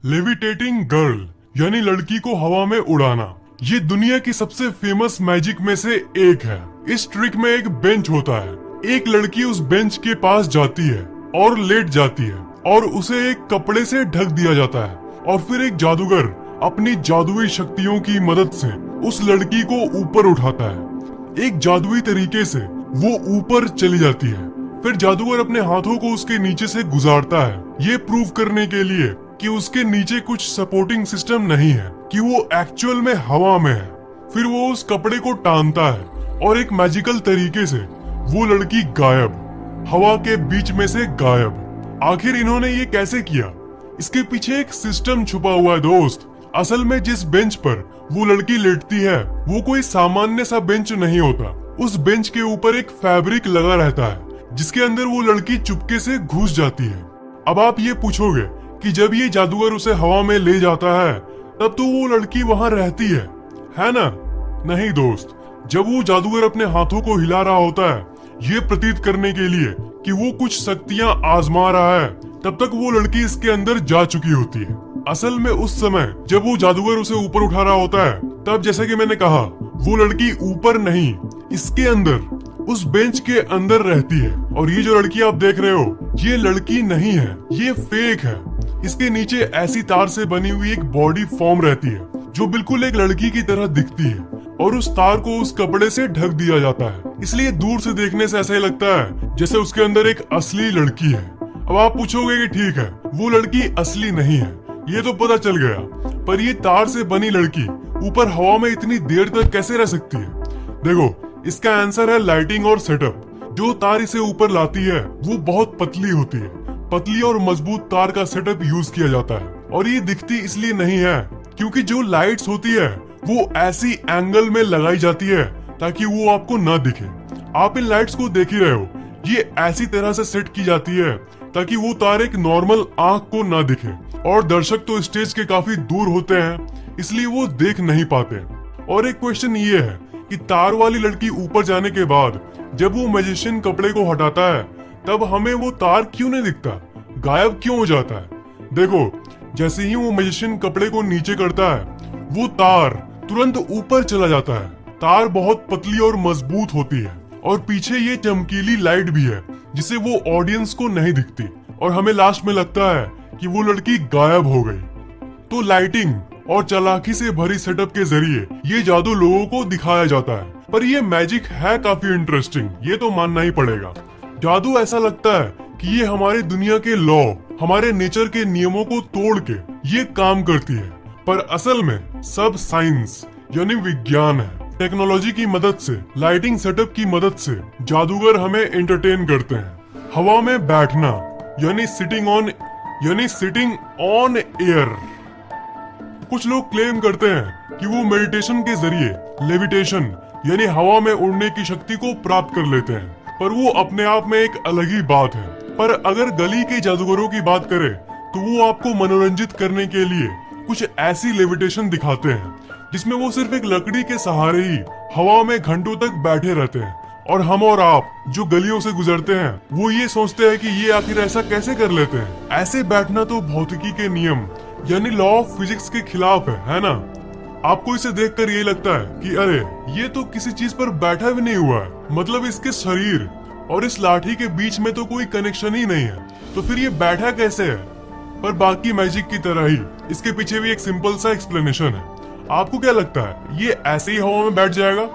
Levitating girl यानी लड़की को हवा में उड़ाना, ये दुनिया की सबसे फेमस मैजिक में से एक है। इस ट्रिक में एक बेंच होता है, एक लड़की उस बेंच के पास जाती है और लेट जाती है और उसे एक कपड़े से ढक दिया जाता है और फिर एक जादूगर अपनी जादुई शक्तियों की मदद से उस लड़की को ऊपर उठाता है। एक जादुई तरीके से वो ऊपर चली जाती है। फिर जादूगर अपने हाथों को उसके नीचे से गुजारता है, ये प्रूव करने के लिए कि उसके नीचे कुछ सपोर्टिंग सिस्टम नहीं है, कि वो एक्चुअल में हवा में है। फिर वो उस कपड़े को टानता है और एक मैजिकल तरीके से वो लड़की गायब, हवा के बीच में से गायब। आखिर इन्होंने ये कैसे किया? इसके पीछे एक सिस्टम छुपा हुआ है दोस्त। असल में जिस बेंच पर वो लड़की लेटती है वो कोई सामान्य सा बेंच नहीं होता। उस बेंच के ऊपर एक फैब्रिक लगा रहता है जिसके अंदर वो लड़की चुपके से घुस जाती है। अब आप ये पूछोगे कि जब ये जादूगर उसे हवा में ले जाता है तब तो वो लड़की वहां रहती है ना? नहीं दोस्त, जब वो जादूगर अपने हाथों को हिला रहा होता है ये प्रतीत करने के लिए कि वो कुछ शक्तियां आजमा रहा है, तब तक वो लड़की इसके अंदर जा चुकी होती है। असल में उस समय जब वो जादूगर उसे ऊपर उठा रहा होता है तब जैसे कि मैंने कहा वो लड़की ऊपर नहीं, इसके अंदर उस बेंच के अंदर रहती है। और ये जो लड़की आप देख रहे हो ये लड़की नहीं है, ये फेक है। इसके नीचे ऐसी तार से बनी हुई एक बॉडी फॉर्म रहती है जो बिल्कुल एक लड़की की तरह दिखती है और उस तार को उस कपड़े से ढक दिया जाता है, इसलिए दूर से देखने से ऐसा ही लगता है जैसे उसके अंदर एक असली लड़की है। अब आप पूछोगे कि ठीक है वो लड़की असली नहीं है, ये तो पता चल गया, पर ये तार से बनी लड़की ऊपर हवा में इतनी देर तक कैसे रह सकती है? देखो, इसका आंसर है लाइटिंग और सेटअप। जो तार इसे ऊपर लाती है वो बहुत पतली होती है। पतली और मजबूत तार का सेटअप यूज किया जाता है और ये दिखती इसलिए नहीं है क्योंकि जो लाइट्स होती है वो ऐसी एंगल में लगाई जाती है ताकि वो आपको ना दिखे। आप इन लाइट्स को देख ही रहे हो, ये ऐसी तरह से सेट की जाती है ताकि वो तार एक नॉर्मल आंख को ना दिखे। और दर्शक तो स्टेज के काफी दूर होते हैं इसलिए वो देख नहीं पाते। और एक क्वेश्चन ये है कि तार वाली लड़की ऊपर जाने के बाद जब वो मैजिशियन कपड़े को हटाता है तब हमें वो तार क्यों नहीं दिखता, गायब क्यों हो जाता है? देखो, जैसे ही वो मैजिशियन कपड़े को नीचे करता है वो तार तुरंत ऊपर चला जाता है। तार बहुत पतली और मजबूत होती है और पीछे ये चमकीली लाइट भी है जिसे वो ऑडियंस को नहीं दिखती और हमें लास्ट में लगता है कि वो लड़की गायब हो गई। तो लाइटिंग और चालाकी से भरी सेटअप के जरिए ये जादू लोगों को दिखाया जाता है। पर ये मैजिक है काफी इंटरेस्टिंग, ये तो मानना ही पड़ेगा। जादू ऐसा लगता है कि ये हमारे दुनिया के लॉ, हमारे नेचर के नियमों को तोड़ के ये काम करती है, पर असल में सब साइंस यानी विज्ञान है। टेक्नोलॉजी की मदद से, लाइटिंग सेटअप की मदद से जादूगर हमें एंटरटेन करते हैं। हवा में बैठना यानी सिटिंग ऑन एयर। कुछ लोग क्लेम करते हैं कि वो मेडिटेशन के जरिए लेविटेशन यानी हवा में उड़ने की शक्ति को प्राप्त कर लेते हैं, पर वो अपने आप में एक अलग ही बात है। पर अगर गली के जादूगरों की बात करें तो वो आपको मनोरंजित करने के लिए कुछ ऐसी लेविटेशन दिखाते हैं जिसमें वो सिर्फ एक लकड़ी के सहारे ही हवा में घंटों तक बैठे रहते हैं। और हम और आप जो गलियों से गुजरते हैं वो ये सोचते हैं कि ये आखिर ऐसा कैसे कर लेते हैं। ऐसे बैठना तो भौतिकी के नियम यानी लॉ ऑफ फिजिक्स के खिलाफ है ना? आपको इसे देखकर ये लगता है कि अरे ये तो किसी चीज पर बैठा भी नहीं हुआ है, मतलब इसके शरीर और इस लाठी के बीच में तो कोई कनेक्शन ही नहीं है, तो फिर ये बैठा कैसे है? पर बाकी मैजिक की तरह ही इसके पीछे भी एक सिंपल सा एक्सप्लेनेशन है। आपको क्या लगता है ये ऐसे ही हवा में बैठ जाएगा?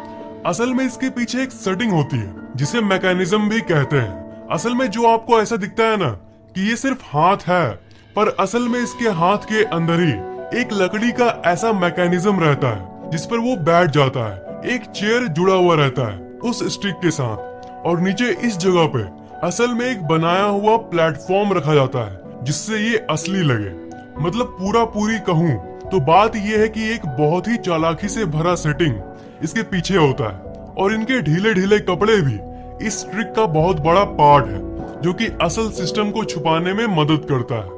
असल में इसके पीछे एक सेटिंग होती है जिसे मैकेनिज्म भी कहते हैं। असल में जो आपको ऐसा दिखता है ना कि ये सिर्फ हाथ है, पर असल में इसके हाथ के अंदर ही एक लकड़ी का ऐसा मैकेनिज्म रहता है जिस पर वो बैठ जाता है। एक चेयर जुड़ा हुआ रहता है उस स्टिक के साथ और नीचे इस जगह पे असल में एक बनाया हुआ प्लेटफॉर्म रखा जाता है जिससे ये असली लगे। मतलब पूरी कहूँ तो बात ये है कि एक बहुत ही चालाकी से भरा सेटिंग इसके पीछे होता है और इनके ढीले ढीले कपड़े भी इस ट्रिक का बहुत बड़ा पार्ट है जो कि असल सिस्टम को छुपाने में मदद करता है।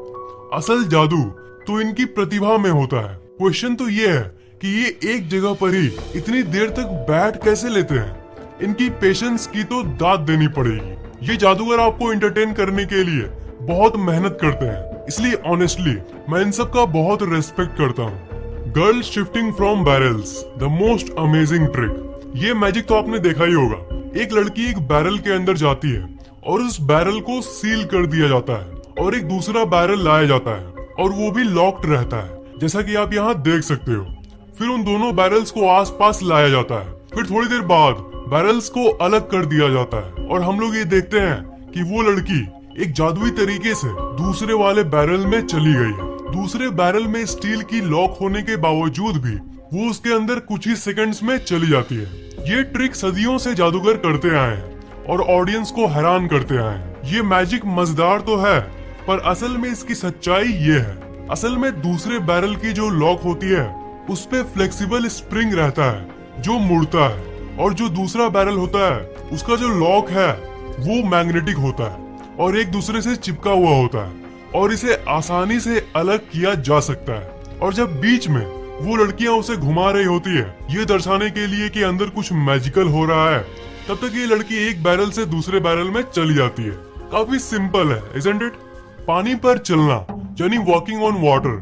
असल जादू तो इनकी प्रतिभा में होता है। क्वेश्चन तो ये है कि ये एक जगह पर ही इतनी देर तक बैठ कैसे लेते हैं? इनकी पेशेंस की तो दाद देनी पड़ेगी। ये जादूगर आपको एंटरटेन करने के लिए बहुत मेहनत करते हैं इसलिए ऑनेस्टली मैं इन सब का बहुत रेस्पेक्ट करता हूँ। Girl shifting from barrels, the most amazing trick. ये मैजिक तो आपने देखा ही होगा। एक लड़की एक बैरल के अंदर जाती है और उस बैरल को सील कर दिया जाता है और एक दूसरा बैरल लाया जाता है और वो भी लॉक्ड रहता है, जैसा कि आप यहाँ देख सकते हो। फिर उन दोनों बैरल्स को आसपास लाया जाता है। फिर थोड़ी देर बाद बैरल्स को अलग कर दिया जाता है और हम लोग ये देखते हैं कि वो लड़की एक जादुई तरीके से दूसरे वाले बैरल में चली गई है। दूसरे बैरल में स्टील की लॉक होने के बावजूद भी वो उसके अंदर कुछ ही सेकंड्स में चली जाती है। ये ट्रिक सदियों से जादूगर करते आए हैं और ऑडियंस को हैरान करते आए हैं। ये मैजिक मजेदार तो है, पर असल में इसकी सच्चाई ये है। असल में दूसरे बैरल की जो लॉक होती है उस पे फ्लेक्सिबल स्प्रिंग रहता है जो मुड़ता है, और जो दूसरा बैरल होता है उसका जो लॉक है वो मैग्नेटिक होता है और एक दूसरे से चिपका हुआ होता है और इसे आसानी से अलग किया जा सकता है। और जब बीच में वो लड़कियां उसे घुमा रही होती है ये दर्शाने के लिए कि अंदर कुछ मैजिकल हो रहा है, तब तक ये लड़की एक बैरल से दूसरे बैरल में चली जाती है। काफी सिंपल है, इजंट इट? पानी पर चलना यानी वॉकिंग ऑन वाटर।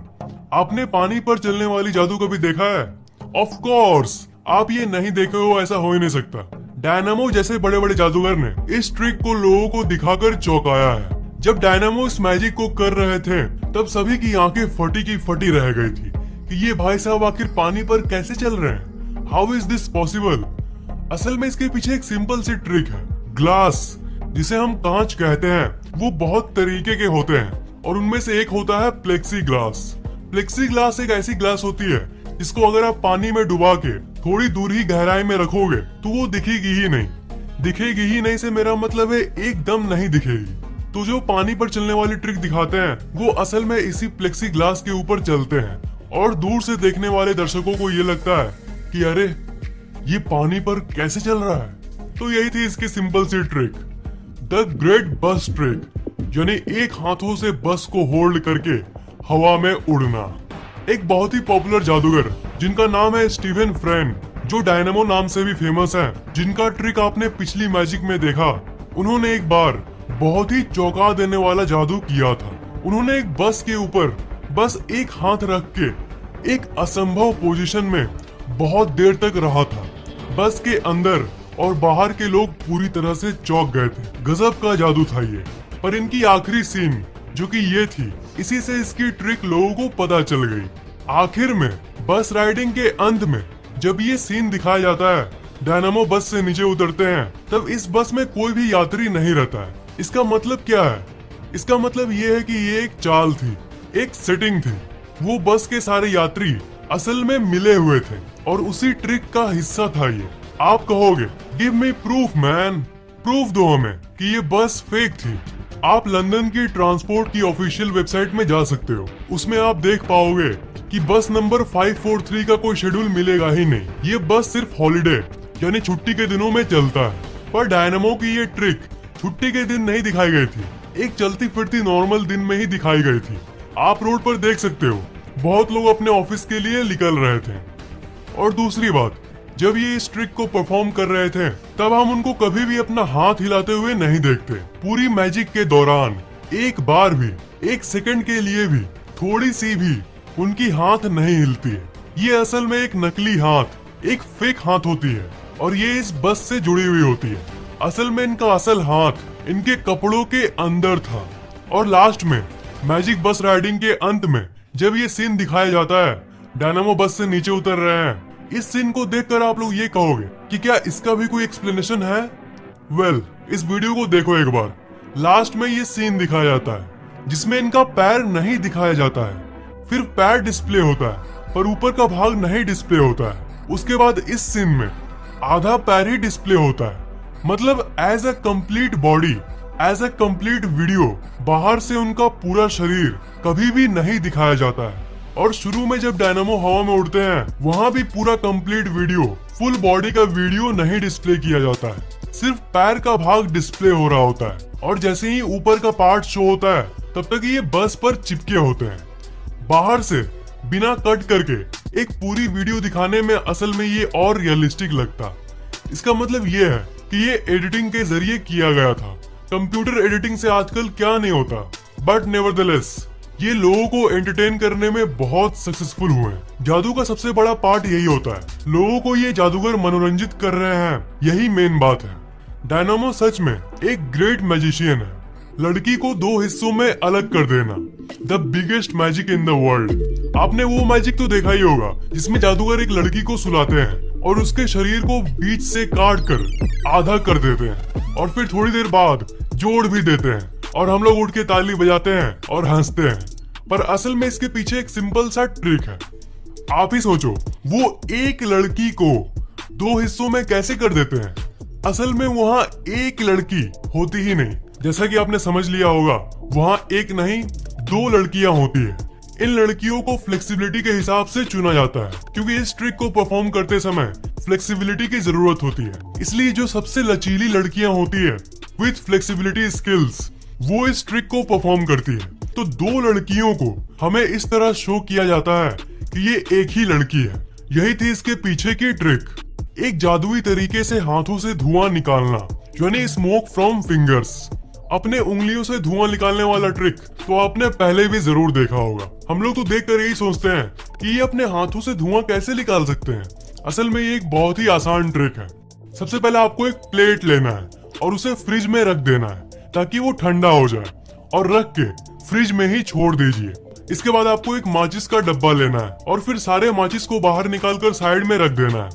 आपने पानी पर चलने वाली जादू कभी देखा है? ऑफ कोर्स, आप ये नहीं देखे हो ऐसा हो ही नहीं सकता। डायनामो जैसे बड़े बड़े जादूगर ने इस ट्रिक को लोगों को दिखाकर चौंकाया है। जब डायनामो इस मैजिक को कर रहे थे तब सभी की आंखें फटी की फटी रह गई थी कि ये भाई साहब आखिर पानी पर कैसे चल रहे हैं? How is this possible? असल में इसके पीछे एक सिंपल सी ट्रिक है। ग्लास, जिसे हम कांच कहते हैं, वो बहुत तरीके के होते हैं और उनमें से एक होता है प्लेक्सी ग्लास। प्लेक्सी ग्लास एक ऐसी ग्लास होती है जिसको अगर आप पानी में डुबा के थोड़ी दूर ही गहराई में रखोगे तो वो दिखेगी ही नहीं। दिखेगी ही नहीं से मेरा मतलब है एकदम नहीं दिखेगी। तो जो पानी पर चलने वाली ट्रिक दिखाते हैं वो असल में इसी प्लेक्सी ग्लास के ऊपर चलते हैं और दूर से देखने वाले दर्शकों को ये लगता है कि अरे ये पानी पर कैसे चल रहा है। तो यही थी इसकी सिंपल सी trick, the great bus trick, यानी एक हाथों से बस को होल्ड करके हवा में उड़ना। एक बहुत ही पॉपुलर जादूगर जिनका नाम है स्टीवन फ्रेन, जो डायनामो नाम से भी फेमस है, जिनका ट्रिक आपने पिछली मैजिक में देखा, उन्होंने एक बार बहुत ही चौंका देने वाला जादू किया था। उन्होंने एक बस के ऊपर बस एक हाथ रख के एक असंभव पोजीशन में बहुत देर तक रहा था। बस के अंदर और बाहर के लोग पूरी तरह से चौंक गए थे। गजब का जादू था ये। पर इनकी आखिरी सीन जो कि ये थी, इसी से इसकी ट्रिक लोगों को पता चल गई। आखिर में बस राइडिंग के अंत में जब ये सीन दिखाया जाता है, डायनामो बस से नीचे उतरते हैं, तब इस बस में कोई भी यात्री नहीं रहता है। इसका मतलब क्या है? इसका मतलब ये है कि ये एक चाल थी, एक सेटिंग थी। वो बस के सारे यात्री असल में मिले हुए थे और उसी ट्रिक का हिस्सा था ये। आप कहोगे give me proof man, proof दो हमें कि ये बस फेक थी। आप लंदन की ट्रांसपोर्ट की ऑफिशियल वेबसाइट में जा सकते हो। उसमें आप देख पाओगे कि बस नंबर 543 का कोई शेड्यूल मिलेगा ही नहीं। ये बस सिर्फ हॉलिडे यानी छुट्टी के दिनों में चलता है। पर डायनामो की ये ट्रिक छुट्टी के दिन नहीं दिखाई गई थी, एक चलती फिरती नॉर्मल दिन में ही दिखाई गई थी। आप रोड पर देख सकते हो बहुत लोग अपने ऑफिस के लिए निकल रहे थे। और दूसरी बात, जब ये इस ट्रिक को परफॉर्म कर रहे थे तब हम उनको कभी भी अपना हाथ हिलाते हुए नहीं देखते। पूरी मैजिक के दौरान एक बार भी, एक सेकंड के लिए भी, थोड़ी सी भी उनकी हाथ नहीं हिलती है। ये असल में एक नकली हाथ, एक फेक हाथ होती है और ये इस बस से जुड़ी हुई होती है। असल में इनका असल हाथ इनके कपड़ों के अंदर था। और लास्ट में मैजिक बस राइडिंग के अंत में जब ये सीन दिखाया जाता है, डायनामो बस से नीचे उतर रहे हैं, इस सीन को देखकर आप लोग ये कहोगे कि क्या इसका भी कोई एक्सप्लेनेशन है? वेल, इस वीडियो को देखो एक बार। लास्ट में ये सीन दिखाया जाता है जिसमें इनका पैर नहीं दिखाया जाता है, फिर पैर डिस्प्ले होता है पर ऊपर का भाग नहीं डिस्प्ले होता है। उसके बाद इस सीन में आधा पैर ही डिस्प्ले होता है। मतलब as a complete body, as a complete video, बाहर से उनका पूरा शरीर कभी भी नहीं दिखाया जाता है। और शुरू में जब डायनामो हवा में उड़ते हैं वहाँ भी पूरा कंप्लीट वीडियो, फुल बॉडी का वीडियो नहीं डिस्प्ले किया जाता है, सिर्फ पैर का भाग डिस्प्ले हो रहा होता है। और जैसे ही ऊपर का पार्ट शो होता है तब तक ये बस पर चिपके होते हैं। बाहर से बिना कट करके एक पूरी वीडियो दिखाने में असल में ये और रियलिस्टिक लगता। इसका मतलब ये है कि ये एडिटिंग के जरिए किया गया था। कंप्यूटर एडिटिंग से आजकल क्या नहीं होता, बट नेवरदलेस ये लोगों को एंटरटेन करने में बहुत सक्सेसफुल हुए हैं। जादू का सबसे बड़ा पार्ट यही होता है, लोगों को ये जादूगर मनोरंजित कर रहे हैं, यही मेन बात है। डायनामो सच में एक ग्रेट मैजिशियन है। लड़की को दो हिस्सों में अलग कर देना, the biggest magic in the world. आपने वो मैजिक तो देखा ही होगा जिसमें जादूगर एक लड़की को सुलाते हैं और उसके शरीर को बीच से काट कर आधा कर देते हैं और फिर थोड़ी देर बाद जोड़ भी देते हैं और हम लोग उठ के ताली बजाते हैं और हंसते हैं। पर असल में इसके पीछे एक सिंपल सा ट्रिक है। आप ही सोचो, वो एक लड़की को दो हिस्सों में कैसे कर देते हैं। असल में वहाँ एक लड़की होती ही नहीं, जैसा कि आपने समझ लिया होगा, वहाँ एक नहीं दो लड़कियां होती है। इन लड़कियों को फ्लेक्सिबिलिटी के हिसाब से चुना जाता है, क्योंकि इस ट्रिक को परफॉर्म करते समय फ्लेक्सिबिलिटी की जरूरत होती है। इसलिए जो सबसे लचीली लड़कियां होती है विथ फ्लेक्सिबिलिटी स्किल्स, वो इस ट्रिक को परफॉर्म करती है। तो दो लड़कियों को हमें इस तरह शो किया जाता है कि ये एक ही लड़की है। यही थी इसके पीछे की ट्रिक। एक जादुई तरीके से हाथों से धुआं निकालना, यानी स्मोक फ्रॉम फिंगर्स। अपने उंगलियों से धुआं निकालने वाला ट्रिक तो आपने पहले भी जरूर देखा होगा। हम लोग तो देखकर यही सोचते हैं कि ये अपने हाथों से धुआं कैसे निकाल सकते हैं। असल में ये एक बहुत ही आसान ट्रिक है। सबसे पहले आपको एक प्लेट लेना है और उसे फ्रिज में रख देना है ताकि वो ठंडा हो जाए, और रख के फ्रिज में ही छोड़ दीजिए। इसके बाद आपको एक माचिस का डब्बा लेना है और फिर सारे माचिस को बाहर निकालकर साइड में रख देना है।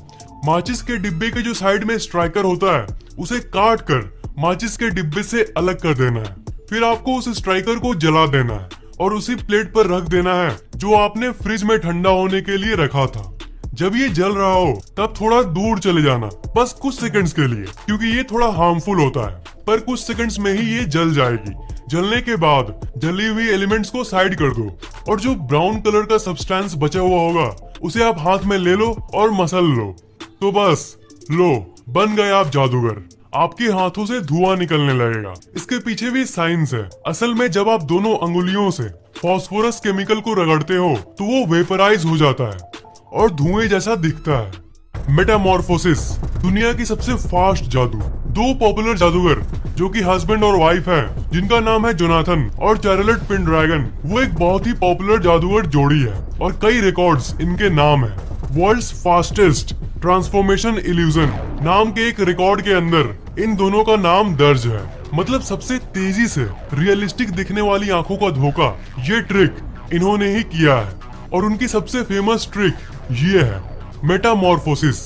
माचिस के डिब्बे के जो साइड में स्ट्राइकर होता है उसे काट कर माचिस के डिब्बे से अलग कर देना है। फिर आपको उस स्ट्राइकर को जला देना है और उसी प्लेट पर रख देना है जो आपने फ्रिज में ठंडा होने के लिए रखा था। जब ये जल रहा हो तब थोड़ा दूर चले जाना, बस कुछ सेकंड्स के लिए, क्योंकि ये थोड़ा हार्मफुल होता है, पर कुछ सेकंड्स में ही ये जल जाएगी। जलने के बाद जली हुई एलिमेंट्स को साइड कर दो और जो ब्राउन कलर का सब्सटेंस बचा हुआ होगा उसे आप हाथ में ले लो और मसल लो। तो बस लो, बन गए आप जादूगर। आपके हाथों से धुआं निकलने लगेगा। इसके पीछे भी साइंस है। असल में जब आप दोनों अंगुलियों से फास्फोरस केमिकल को रगड़ते हो तो वो वेपराइज हो जाता है और धुएं जैसा दिखता है। मेटामॉर्फोसिस दुनिया की सबसे फास्ट जादू। दो पॉपुलर जादूगर जो कि हस्बैंड और वाइफ हैं, जिनका नाम है जोनाथन और चार्लोट पेंड्रैगन, वो एक बहुत ही पॉपुलर जादूगर जोड़ी है और कई रिकॉर्ड्स इनके नाम है। वर्ल्ड्स फास्टेस्ट ट्रांसफॉर्मेशन इल्यूजन नाम के एक रिकॉर्ड के अंदर इन दोनों का नाम दर्ज है। मतलब सबसे तेजी से रियलिस्टिक दिखने वाली आंखों का धोखा ये ट्रिक इन्होंने ही किया है। और उनकी सबसे फेमस ट्रिक ये है मेटामॉर्फोसिस।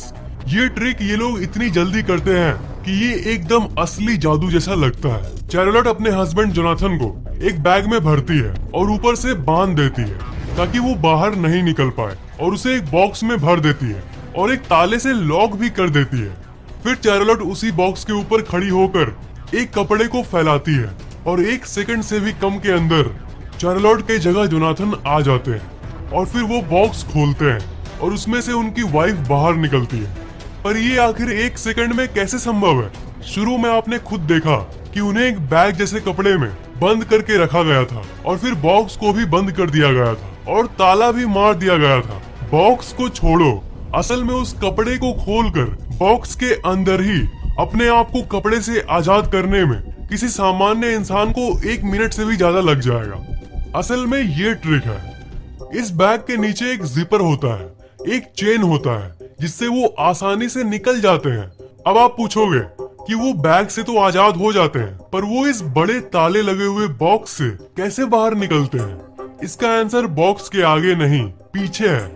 ये ट्रिक ये लोग इतनी जल्दी करते हैं कि ये एकदम असली जादू जैसा लगता है। चार्लोट अपने हस्बैंड जोनाथन को एक बैग में भरती है और ऊपर से बांध देती है ताकि वो बाहर नहीं निकल पाए, और उसे एक बॉक्स में भर देती है और एक ताले से लॉक भी कर देती है। फिर चार्लोट उसी बॉक्स के ऊपर खड़ी होकर एक कपड़े को फैलाती है और एक सेकंड से भी कम के अंदर चार्लोट के जगह जोनाथन आ जाते हैं और फिर वो बॉक्स खोलते हैं और उसमें से उनकी वाइफ बाहर निकलती है। पर ये आखिर एक सेकंड में कैसे संभव है? शुरू में आपने खुद देखा कि उन्हें एक बैग जैसे कपड़े में बंद करके रखा गया था और फिर बॉक्स को भी बंद कर दिया गया था और ताला भी मार दिया गया था। बॉक्स को छोड़ो, असल में उस कपड़े को खोलकर बॉक्स के अंदर ही अपने आप को कपड़े से आजाद करने में किसी सामान्य इंसान को 1 मिनट से भी ज्यादा लग जाएगा। असल में ये ट्रिक है। इस बैग के नीचे एक जिपर होता है, एक चेन होता है जिससे वो आसानी से निकल जाते हैं। अब आप पूछोगे कि वो बैग से तो आजाद हो जाते हैं, पर वो इस बड़े ताले लगे हुए बॉक्स से कैसे बाहर निकलते हैं? इसका आंसर बॉक्स के आगे नहीं, पीछे है।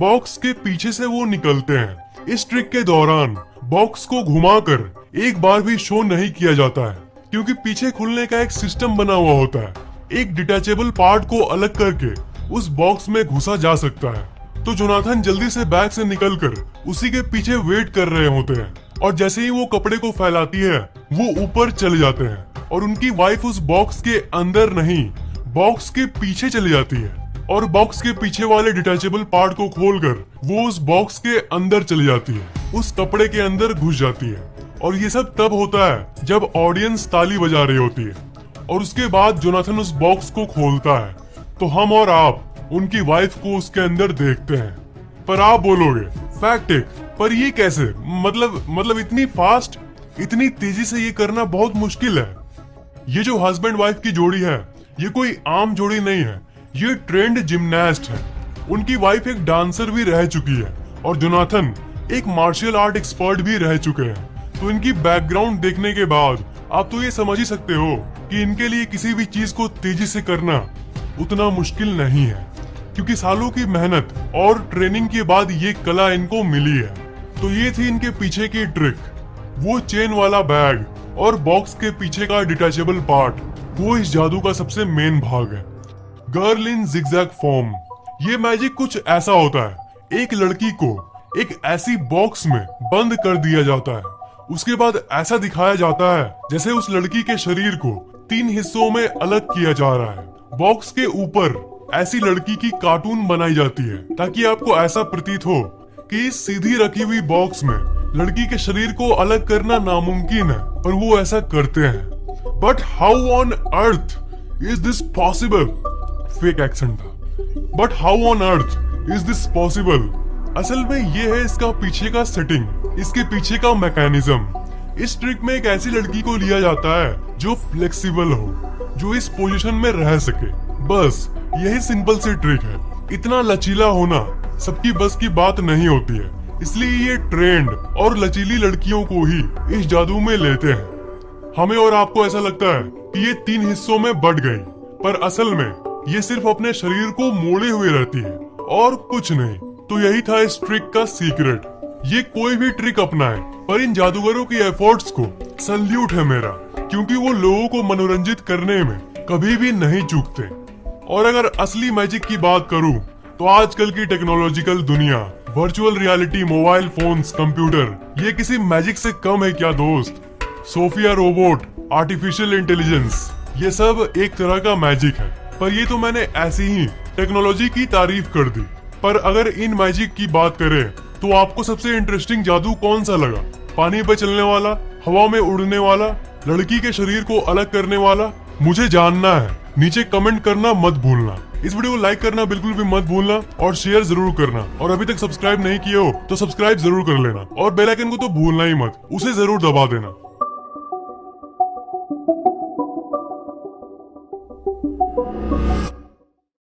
बॉक्स के पीछे से वो निकलते हैं। इस ट्रिक के दौरान बॉक्स को घुमाकर एक बार भी शो नहीं किया जाता है, क्योंकि पीछे खुलने का एक सिस्टम बना हुआ होता है। एक डिटैचेबल पार्ट को अलग करके उस बॉक्स में घुसा जा सकता है। तो जोनाथन जल्दी से बैग से निकलकर उसी के पीछे वेट कर रहे होते हैं और जैसे ही वो कपड़े को फैलाती है वो ऊपर चले जाते हैं और उनकी वाइफ उस बॉक्स के अंदर नहीं, बॉक्स के पीछे चली जाती है और बॉक्स के पीछे वाले डिटैचेबल पार्ट को खोलकर वो उस बॉक्स के अंदर चली जाती है, उस कपड़े के अंदर घुस जाती है। और ये सब तब होता है जब ऑडियंस ताली बजा रही होती है और उसके बाद जोनाथन उस बॉक्स को खोलता है तो हम और आप उनकी वाइफ को उसके अंदर देखते हैं। पर आप बोलोगे फैक्टिक, पर ये कैसे? मतलब इतनी फास्ट, इतनी तेजी से ये करना बहुत मुश्किल है। ये जो हस्बैंड वाइफ की जोड़ी है ये कोई आम जोड़ी नहीं है, ये ट्रेंड जिम्नास्ट है। उनकी वाइफ एक डांसर भी रह चुकी है और जोनाथन एक मार्शल आर्ट एक्सपर्ट भी रह चुके हैं। तो इनकी बैकग्राउंड देखने के बाद आप तो ये समझ ही सकते हो कि इनके लिए किसी भी चीज को तेजी से करना उतना मुश्किल नहीं है, क्योंकि सालों की मेहनत और ट्रेनिंग के बाद ये कला इनको मिली है। तो ये थी इनके पीछे की ट्रिक, वो चेन वाला बैग और बॉक्स के पीछे का डिटैचेबल पार्ट, वो इस जादू का सबसे मेन भाग है। Girl in zigzag form. ये मैजिक कुछ ऐसा होता है, एक लड़की को एक ऐसी बॉक्स में बंद कर दिया जाता है, उसके बाद ऐसा दिखाया जाता है जैसे उस लड़की के शरीर को 3 हिस्सों में अलग किया जा रहा है। बॉक्स के ऊपर ऐसी लड़की की कार्टून बनाई जाती है ताकि आपको ऐसा प्रतीत हो कि इस सीधी रखी हुई बॉक्स में लड़की के शरीर को अलग करना नामुमकिन है, पर वो ऐसा करते हैं। But how on earth is this possible? Fake accent था। But how on earth is this possible? असल में ये है इसका पीछे का सेटिंग, इसके पीछे का मैकेनिज्म। इस ट्रिक में एक ऐसी लड़की को लिया जाता है जो फ्लेक्सिबल हो, जो इस पोजीशन में रह सके। बस यही सिंपल सी ट्रिक है। इतना लचीला होना सबकी बस की बात नहीं होती है, इसलिए ये ट्रेंड और लचीली लड़कियों को ही इस जादू में लेते हैं। हमें और आपको ऐसा लगता है कि ये 3 हिस्सों में बट गई, पर असल में ये सिर्फ अपने शरीर को मोड़े हुए रहती है और कुछ नहीं। तो यही था इस ट्रिक का सीक्रेट। ये कोई भी ट्रिक अपनाए, पर इन जादूगरों की एफर्ट्स को सल्यूट है मेरा, क्योंकि वो लोगों को मनोरंजित करने में कभी भी नहीं चूकते। और अगर असली मैजिक की बात करूं तो आजकल की टेक्नोलॉजिकल दुनिया, virtual reality, mobile phones, computer, ये किसी मैजिक से कम है क्या दोस्त? सोफिया रोबोट, आर्टिफिशियल इंटेलिजेंस, ये सब एक तरह का मैजिक है। पर ये तो मैंने ऐसी ही टेक्नोलॉजी की तारीफ कर दी। पर अगर इन मैजिक की बात करें तो आपको सबसे इंटरेस्टिंग जादू कौन सा लगा? पानी पर चलने वाला, हवा में उड़ने वाला, लड़की के शरीर को अलग करने वाला? मुझे जानना है, नीचे कमेंट करना मत भूलना। इस वीडियो को लाइक करना बिल्कुल भी मत भूलना और शेयर जरूर करना। और अभी तक सब्सक्राइब नहीं किए हो तो सब्सक्राइब जरूर कर लेना और बेल आइकन को तो भूलना ही मत, उसे जरूर दबा देना।